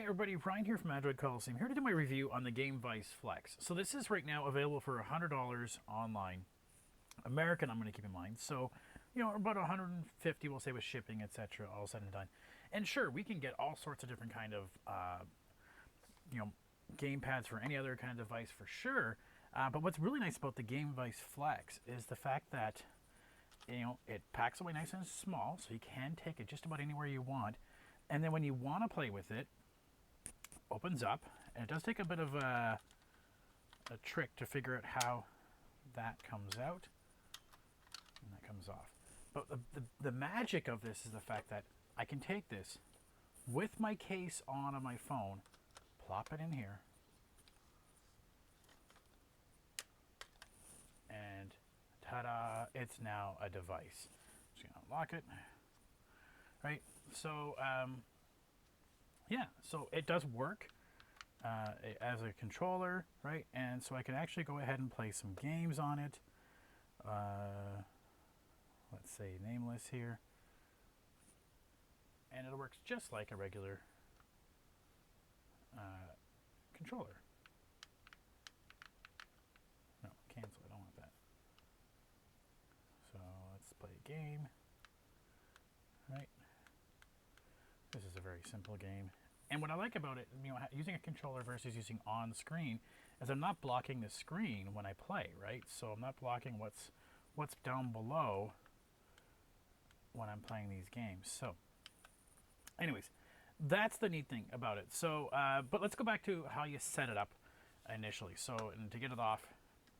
everybody, Ryan here from Android Coliseum, here to do my review on the Gamevice Flex. So this is right now available for $100 online. American, I'm going to keep in mind. So, you know, about 150, we'll say, with shipping, etc., all said and done. And sure, we can get all sorts of different kind of, you know, game pads for any other kind of device for sure. But what's really nice about the Gamevice Flex is the fact that, you know, it packs away nice and small, so you can take it just about anywhere you want. And then when you want to play with it, opens up, and it does take a bit of a trick to figure out how that comes out and that comes off. But the magic of this is the fact that I can take this with my case on my phone, plop it in here, and ta-da, it's now a device. Just gonna unlock it, right? So yeah, so it does work as a controller, right? And so I can actually go ahead and play some games on it. Let's say nameless here. And it works just like a regular controller. No, cancel, I don't want that. So let's play a game, right? This is a very simple game. And what I like about it, you know, using a controller versus using on screen, is I'm not blocking the screen when I play, right? So I'm not blocking what's down below when I'm playing these games. So anyways, that's the neat thing about it. So, but let's go back to how you set it up initially. So, and to get it off,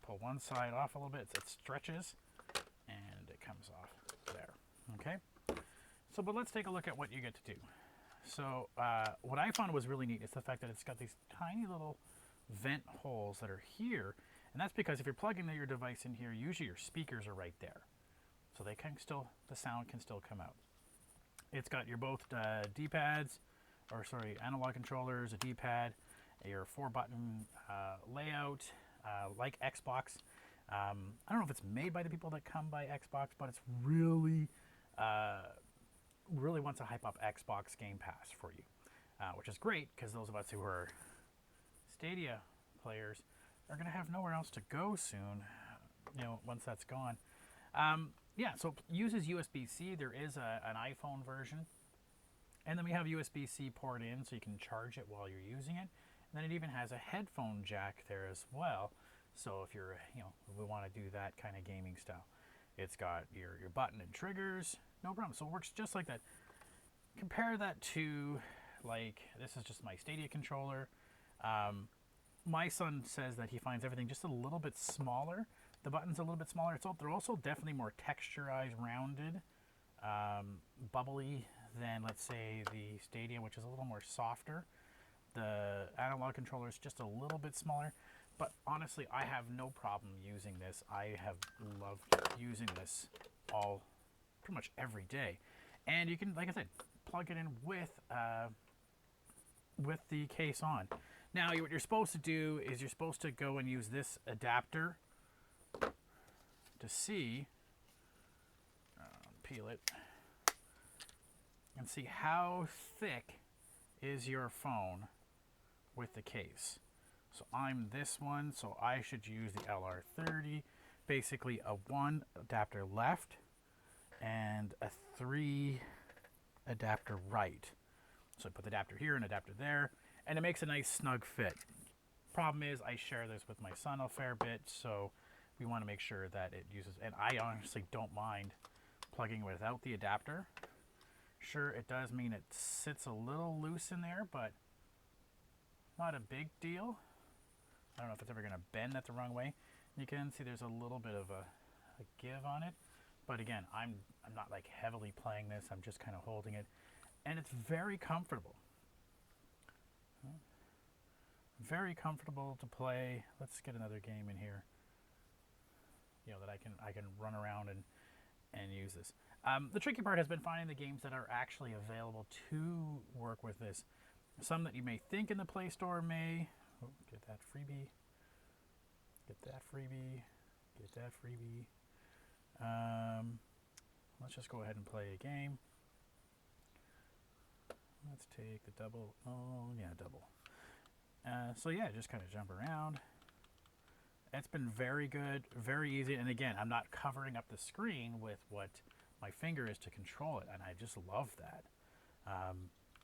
pull one side off a little bit, it stretches, and it comes off there, okay? So, but let's take a look at what you get to do. So what I found was really neat is the fact that it's got these tiny little vent holes that are here, and that's because if you're plugging your device in here, usually your speakers are right there, so they can still, the sound can still come out. It's got your both D-pads, or sorry, analog controllers, a D-pad, your 4-button layout, like Xbox. I don't know if it's made by the people that come by Xbox, but it's really really wants to hype up Xbox Game Pass for you, which is great because those of us who are Stadia players are going to have nowhere else to go soon, you know, once that's gone. Yeah, so it uses USB-C. There is an iPhone version, and then we have USB-C port in, so you can charge it while you're using it. And then it even has a headphone jack there as well. So if you're, you know, we want to do that kind of gaming style. It's got your button and triggers, no problem. So it works just like that. Compare that to, like, this is just my Stadia controller. My son says that he finds everything just a little bit smaller. The button's a little bit smaller. They're also definitely more texturized, rounded, bubbly than, let's say, the Stadia, which is a little more softer. The analog controller is just a little bit smaller. But honestly, I have no problem using this. I have loved using this pretty much every day. And you can, like I said, plug it in with the case on. Now, what you're supposed to do is you're supposed to go and use this adapter to see, peel it, and see how thick is your phone with the case. So I'm this one, so I should use the LR30, basically a 1 adapter left and a 3 adapter right. So I put the adapter here and adapter there, and it makes a nice snug fit. Problem is I share this with my son a fair bit, so we want to make sure that it uses, and I honestly don't mind plugging without the adapter. Sure, it does mean it sits a little loose in there, but not a big deal. I don't know if it's ever going to bend that the wrong way. You can see there's a little bit of a give on it. But again, I'm not like heavily playing this. I'm just kind of holding it. And it's very comfortable. Very comfortable to play. Let's get another game in here. You know, that I can run around and use this. The tricky part has been finding the games that are actually available to work with this. Some that you may think in the Play Store may. Oh, get that freebie. Get that freebie. Get that freebie. Let's just go ahead and play a game. Let's take the double. Oh, yeah, double. So yeah, just kind of jump around. It's been very good, very easy. And again, I'm not covering up the screen with what my finger is to control it. And I just love that.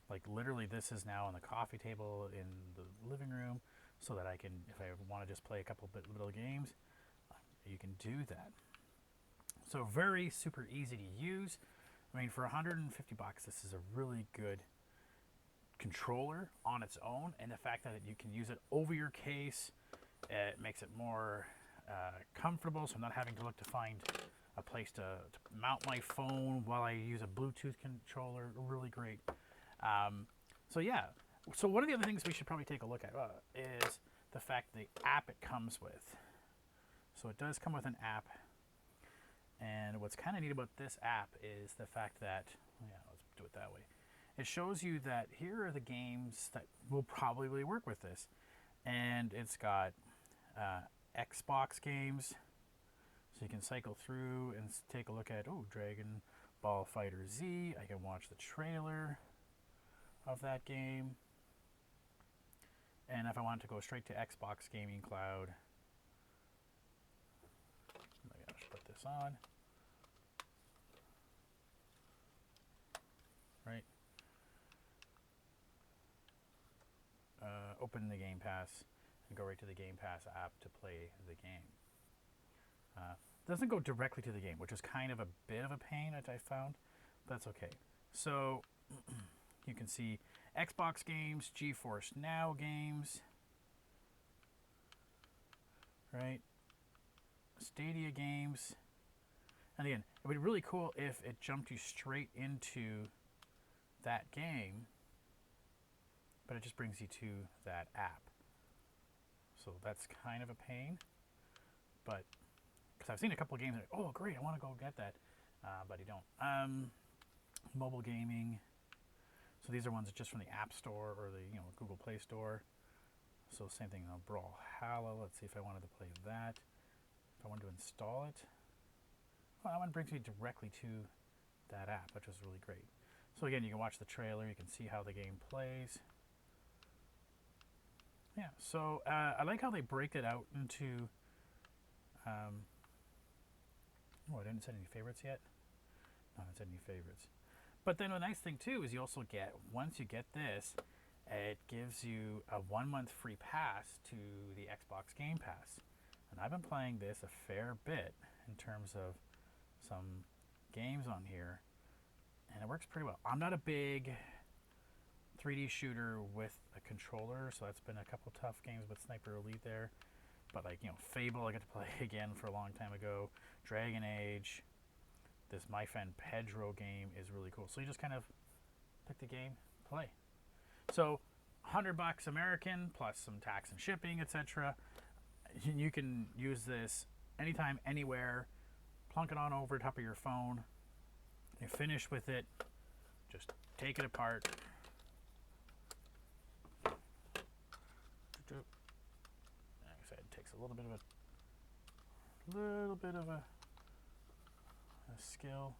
Like literally this is now on the coffee table in the living room so that I can, if I want to just play a couple little games, you can do that. So very super easy to use. I mean, for 150 bucks, this is a really good controller on its own, and the fact that you can use it over your case, it makes it more comfortable, so I'm not having to look to find a place to mount my phone while I use a Bluetooth controller. Really great. So yeah, so one of the other things we should probably take a look at is the fact the app it comes with. So it does come with an app, and what's kind of neat about this app is the fact that, yeah, let's do it that way. It shows you that here are the games that will probably work with this. And it's got Xbox games, so you can cycle through and take a look at, oh, Dragon Ball Fighter Z. I can watch the trailer of that game. And if I wanted to go straight to Xbox Gaming Cloud, maybe I'll just put this on. Right. Open the Game Pass and go right to the Game Pass app to play the game. Doesn't go directly to the game, which is kind of a bit of a pain that I found, but that's okay. So you can see Xbox games, GeForce Now games, right? Stadia games. And again, it would be really cool if it jumped you straight into that game, but it just brings you to that app. So that's kind of a pain, but because I've seen a couple of games like, oh great, I want to go get that, but you don't. Mobile gaming. So these are ones just from the App Store or the Google Play Store. So same thing, Brawlhalla. Let's see if I wanted to play that. If I wanted to install it, well, that one brings me directly to that app, which is really great. So again, you can watch the trailer, you can see how the game plays. Yeah, so I like how they break it out into, oh, I didn't set any favorites yet? No, I haven't set any favorites. But then the nice thing too is you also get, once you get this, it gives you a 1 month free pass to the Xbox Game Pass. And I've been playing this a fair bit in terms of some games on here, and it works pretty well. I'm not a big 3D shooter with a controller, so that's been a couple tough games with Sniper Elite there. But like, Fable I got to play again for a long time ago. Dragon Age. This My Friend Pedro game is really cool. So you just kind of pick the game, play. So $100 American plus some tax and shipping, etc. You can use this anytime, anywhere. Plunk it on over top of your phone. You finish with it. Just take it apart. Like I said, it takes a little bit of a skill.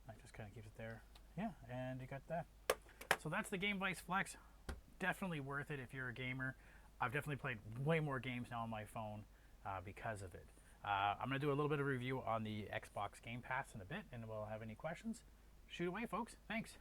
That just kind of keeps it there. Yeah, and you got that. So that's the Gamevice Flex. Definitely worth it if you're a gamer. I've definitely played way more games now on my phone because of it. I'm going to do a little bit of review on the Xbox Game Pass in a bit, and we'll have any questions. Shoot away, folks. Thanks.